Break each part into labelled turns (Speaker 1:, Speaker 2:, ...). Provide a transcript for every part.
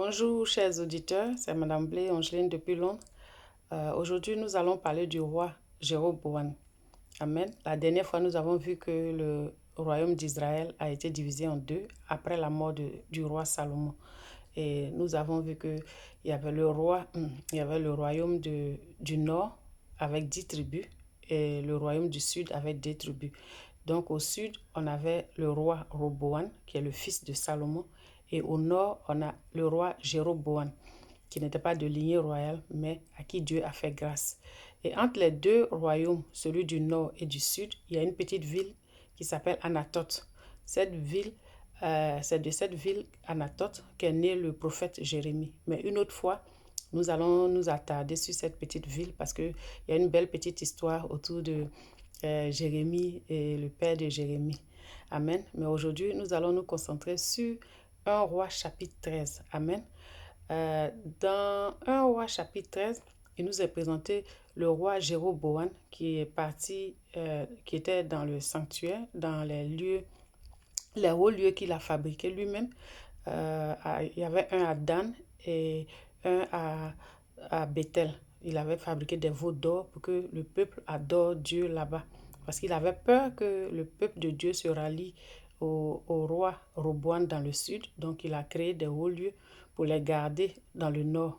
Speaker 1: Bonjour chers auditeurs, c'est Madame Blé Angeline depuis Londres. Aujourd'hui, nous allons parler du roi Jéroboam. Amen. La dernière fois, nous avons vu que le royaume d'Israël a été divisé en deux après la mort du roi Salomon. Et nous avons vu qu'il y avait le royaume du nord avec 10 tribus et le royaume du sud avec 2 tribus. Donc au sud, on avait le roi Roboam, qui est le fils de Salomon, et au nord, on a le roi Jéroboam, qui n'était pas de lignée royale, mais à qui Dieu a fait grâce. Et entre les deux royaumes, celui du nord et du sud, il y a une petite ville qui s'appelle Anathoth. C'est de cette ville Anathoth qu'est né le prophète Jérémie. Mais une autre fois, nous allons nous attarder sur cette petite ville parce qu'il y a une belle petite histoire autour de Jérémie et le père de Jérémie. Amen. Mais aujourd'hui, nous allons nous concentrer sur 1 roi chapitre 13. Amen. Dans 1 roi chapitre 13, il nous est présenté le roi Jéroboam qui est parti, qui était dans le sanctuaire, dans les hauts lieux qu'il a fabriqués lui-même. Il y avait un à Dan et un à Bethel. Il avait fabriqué des veaux d'or pour que le peuple adore Dieu là-bas. Parce qu'il avait peur que le peuple de Dieu se rallie au roi Roboam dans le sud. Donc il a créé des hauts lieux pour les garder dans le nord.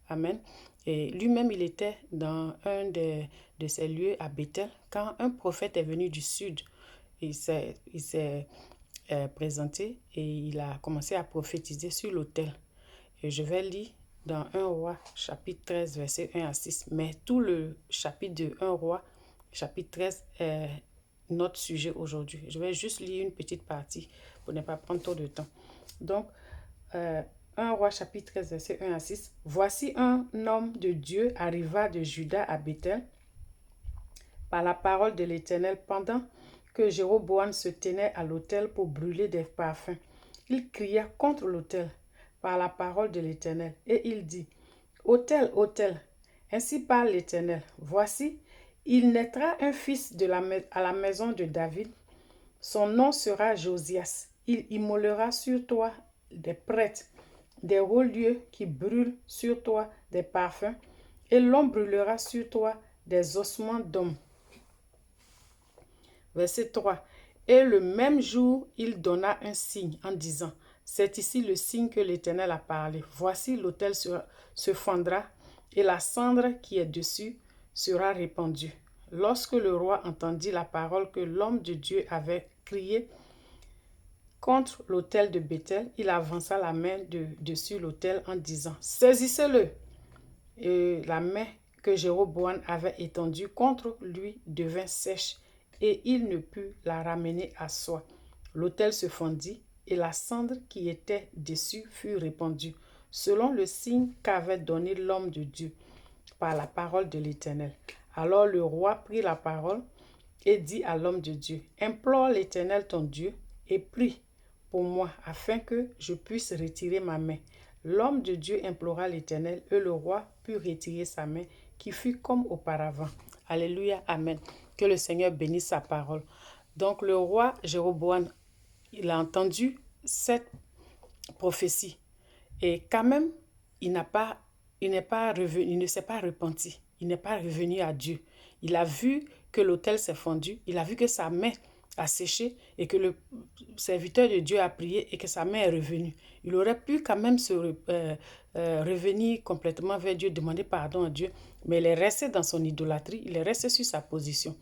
Speaker 1: Amen. Et lui-même, il était dans un de ces lieux à Bethel quand un prophète est venu du sud. Il s'est présenté et il a commencé à prophétiser sur l'autel. Et je vais lire dans 1 roi chapitre 13 verset 1 à 6. Mais tout le chapitre de 1 roi chapitre 13 est notre sujet aujourd'hui. Je vais juste lire une petite partie pour ne pas prendre trop de temps. Donc, 1 roi chapitre 13 verset 1 à 6. Voici un homme de Dieu arriva de Juda à Bethel par la parole de l'Éternel pendant que Jéroboam se tenait à l'autel pour brûler des parfums. Il cria contre l'autel par la parole de l'Éternel et il dit, autel, autel, ainsi parle l'Éternel, voici, il naîtra un fils à la maison de David, son nom sera Josias. Il immolera sur toi des prêtres, des hauts lieux qui brûlent sur toi des parfums, et l'on brûlera sur toi des ossements d'hommes. Verset 3. Et le même jour, il donna un signe en disant, c'est ici le signe que l'Éternel a parlé. Voici l'autel se fendra et la cendre qui est dessus sera répandue. Lorsque le roi entendit la parole que l'homme de Dieu avait criée contre l'autel de Bethel, il avança la main dessus l'autel en disant, saisissez-le. Et la main que Jéroboam avait étendue contre lui devint sèche et il ne put la ramener à soi. L'autel se fondit et la cendre qui était dessus fut répandue, selon le signe qu'avait donné l'homme de Dieu par la parole de l'Éternel. Alors le roi prit la parole et dit à l'homme de Dieu, implore l'Éternel ton Dieu et prie pour moi afin que je puisse retirer ma main. L'homme de Dieu implora l'Éternel et le roi put retirer sa main qui fut comme auparavant. Alléluia, amen. Que le Seigneur bénisse sa parole. Donc le roi Jéroboam, il a entendu cette prophétie et quand même, il n'est pas revenu, il ne s'est pas repenti, il n'est pas revenu à Dieu. Il a vu que l'autel s'est fondu, il a vu que sa main a séché et que le serviteur de Dieu a prié et que sa main est revenue. Il aurait pu quand même revenir complètement vers Dieu, demander pardon à Dieu, mais il est resté dans son idolâtrie, il est resté sur sa position.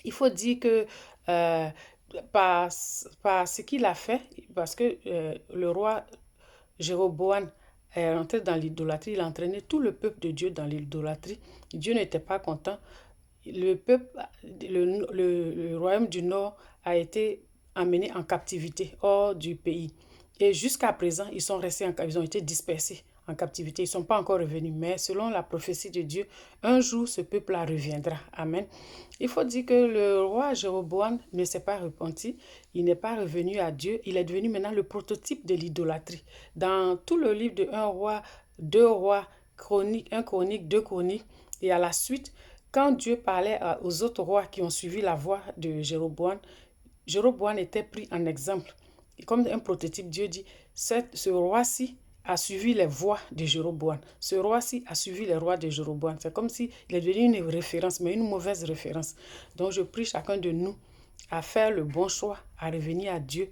Speaker 1: Il faut dire que par ce qu'il a fait, parce que le roi Jéroboam est rentré dans l'idolâtrie, il a entraîné tout le peuple de Dieu dans l'idolâtrie. Dieu n'était pas content. Le royaume du Nord a été amené en captivité hors du pays. Et jusqu'à présent, ils ont été dispersés en captivité. Ils ne sont pas encore revenus. Mais selon la prophétie de Dieu, un jour, ce peuple-là reviendra. Amen. Il faut dire que le roi Jéroboam ne s'est pas repenti. Il n'est pas revenu à Dieu. Il est devenu maintenant le prototype de l'idolâtrie. Dans tout le livre de 1 roi, 2 rois, chronique, 1 chronique, 2 chroniques, et à la suite, quand Dieu parlait aux autres rois qui ont suivi la voie de Jéroboam, Jéroboam était pris en exemple. Comme un prototype, Dieu dit, ce roi-ci a suivi les voies de Jéroboam. Ce roi-ci a suivi les rois de Jéroboam. C'est comme s'il est devenu une référence, mais une mauvaise référence. Donc je prie chacun de nous à faire le bon choix, à revenir à Dieu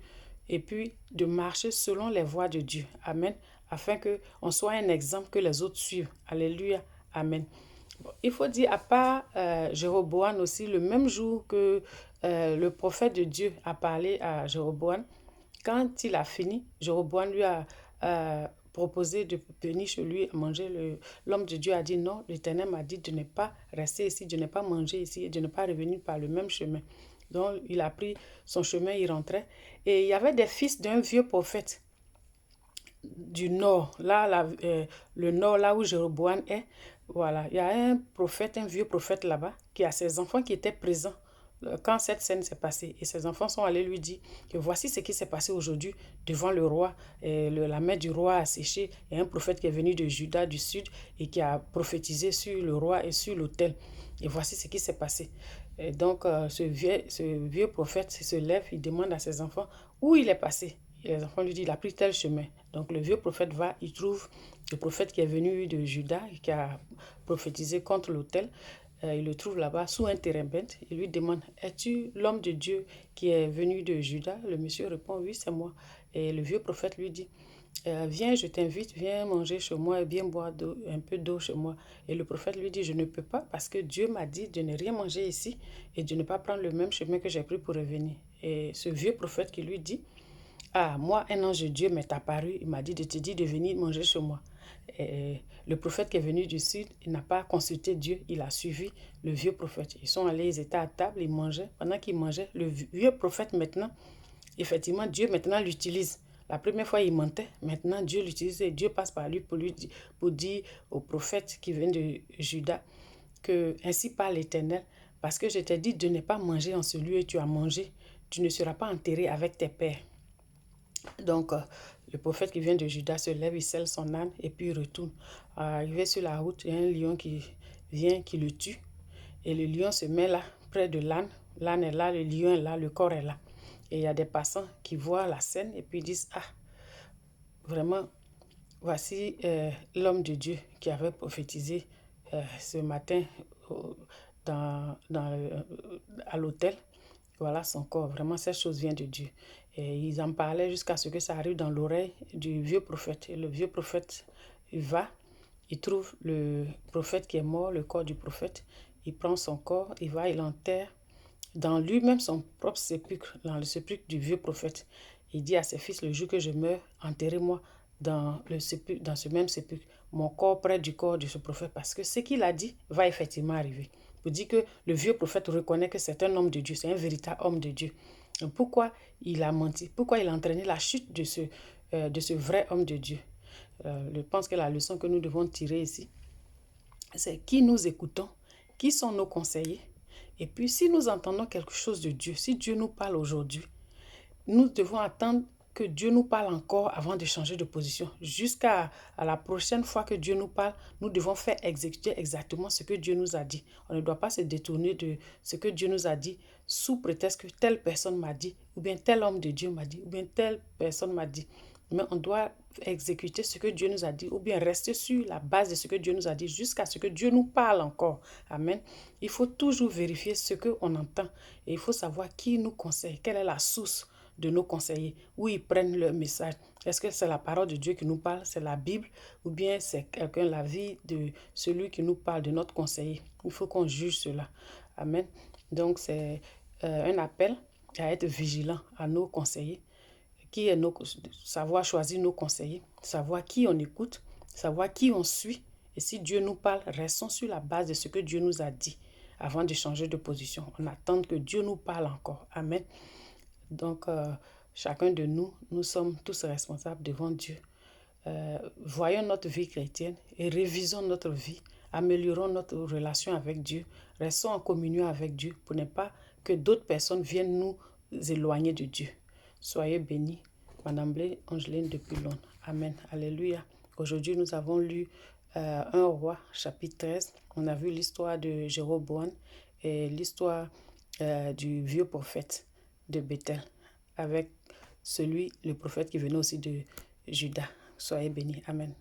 Speaker 1: et puis de marcher selon les voies de Dieu. Amen. Afin qu'on soit un exemple que les autres suivent. Alléluia. Amen. Bon, il faut dire, à part Jéroboam aussi, le même jour que le prophète de Dieu a parlé à Jéroboam, quand il a fini, Jéroboam lui a proposé de venir chez lui manger. L'homme de Dieu a dit non, l'Éternel m'a dit de ne pas rester ici, de ne pas manger ici et de ne pas revenir par le même chemin. Donc il a pris son chemin, il rentrait. Et il y avait des fils d'un vieux prophète du nord, le nord, là où Jéroboam est. Voilà, il y a un prophète, un vieux prophète là-bas, qui a ses enfants qui étaient présents quand cette scène s'est passée. Et ses enfants sont allés lui dire que voici ce qui s'est passé aujourd'hui devant le roi. La main du roi a séché. Il y a un prophète qui est venu de Juda, du sud, et qui a prophétisé sur le roi et sur l'autel. Et voici ce qui s'est passé. Et donc, ce vieux prophète se lève, il demande à ses enfants où il est passé. Et les enfants lui disent, il a pris tel chemin. Donc, le vieux prophète va, il trouve le prophète qui est venu de Juda, qui a prophétisé contre l'autel. Il le trouve là-bas sous un térébinthe. Il lui demande, es-tu l'homme de Dieu qui est venu de Juda? Le monsieur répond, oui, c'est moi. Et le vieux prophète lui dit, viens, je t'invite, viens manger chez moi et viens boire un peu d'eau chez moi. Et le prophète lui dit, je ne peux pas parce que Dieu m'a dit de ne rien manger ici et de ne pas prendre le même chemin que j'ai pris pour revenir. Et ce vieux prophète qui lui dit, ah, moi, un ange de Dieu m'est apparu, il m'a dit de te dire de venir manger chez moi. Et le prophète qui est venu du sud, il n'a pas consulté Dieu, il a suivi le vieux prophète. Ils sont allés, ils étaient à table, ils mangeaient. Pendant qu'ils mangeaient, le vieux prophète maintenant, effectivement, Dieu maintenant l'utilise. La première fois, il mentait. Maintenant, Dieu l'utilise et Dieu passe par lui pour dire au prophète qui vient de Juda que ainsi parle l'Éternel, parce que je t'ai dit de ne pas manger en ce lieu et tu as mangé, tu ne seras pas enterré avec tes pères. Donc, le prophète qui vient de Juda se lève, il selle son âne et puis il retourne. Arrivé sur la route, il y a un lion qui vient, qui le tue. Et le lion se met là, près de l'âne. L'âne est là, le lion est là, le corps est là. Et il y a des passants qui voient la scène et puis disent, ah, vraiment, voici l'homme de Dieu qui avait prophétisé ce matin à l'autel. Voilà son corps. Vraiment, cette chose vient de Dieu. Et ils en parlaient jusqu'à ce que ça arrive dans l'oreille du vieux prophète. Et le vieux prophète, il va, il trouve le prophète qui est mort, le corps du prophète. Il prend son corps, il va, il l'enterre dans lui-même son propre sépulcre, dans le sépulcre du vieux prophète. Il dit à ses fils, le jour que je meurs, enterrez-moi dans ce même sépulcre, mon corps près du corps de ce prophète, parce que ce qu'il a dit va effectivement arriver. Pour dire que le vieux prophète reconnaît que c'est un homme de Dieu, c'est un véritable homme de Dieu. Et pourquoi il a menti? Pourquoi il a entraîné la chute de ce vrai homme de Dieu? Je pense que la leçon que nous devons tirer ici, c'est qui nous écoutons, qui sont nos conseillers. Et puis, si nous entendons quelque chose de Dieu, si Dieu nous parle aujourd'hui, nous devons attendre que Dieu nous parle encore avant de changer de position. Jusqu'à la prochaine fois que Dieu nous parle, nous devons faire exécuter exactement ce que Dieu nous a dit. On ne doit pas se détourner de ce que Dieu nous a dit sous prétexte que telle personne m'a dit, ou bien tel homme de Dieu m'a dit, ou bien telle personne m'a dit. Mais on doit exécuter ce que Dieu nous a dit, ou bien rester sur la base de ce que Dieu nous a dit jusqu'à ce que Dieu nous parle encore. Amen. Il faut toujours vérifier ce qu'on entend et il faut savoir qui nous conseille, quelle est la source de nos conseillers, où ils prennent leur message. Est-ce que c'est la parole de Dieu qui nous parle, c'est la Bible, ou bien c'est la vie de celui qui nous parle, de notre conseiller. Il faut qu'on juge cela. Amen. Donc, c'est un appel à être vigilant à nos conseillers, savoir choisir nos conseillers, savoir qui on écoute, savoir qui on suit. Et si Dieu nous parle, restons sur la base de ce que Dieu nous a dit avant de changer de position. On attend que Dieu nous parle encore. Amen. Donc, chacun de nous, nous sommes tous responsables devant Dieu. Voyons notre vie chrétienne et révisons notre vie. Améliorons notre relation avec Dieu. Restons en communion avec Dieu pour ne pas que d'autres personnes viennent nous éloigner de Dieu. Soyez bénis. Madame Blé, Angeline depuis Londres. Amen. Alléluia. Aujourd'hui, nous avons lu 1 Roi, chapitre 13. On a vu l'histoire de Jéroboam et l'histoire du vieux prophète de Bethel avec le prophète qui venait aussi de Juda. Soyez bénis. Amen.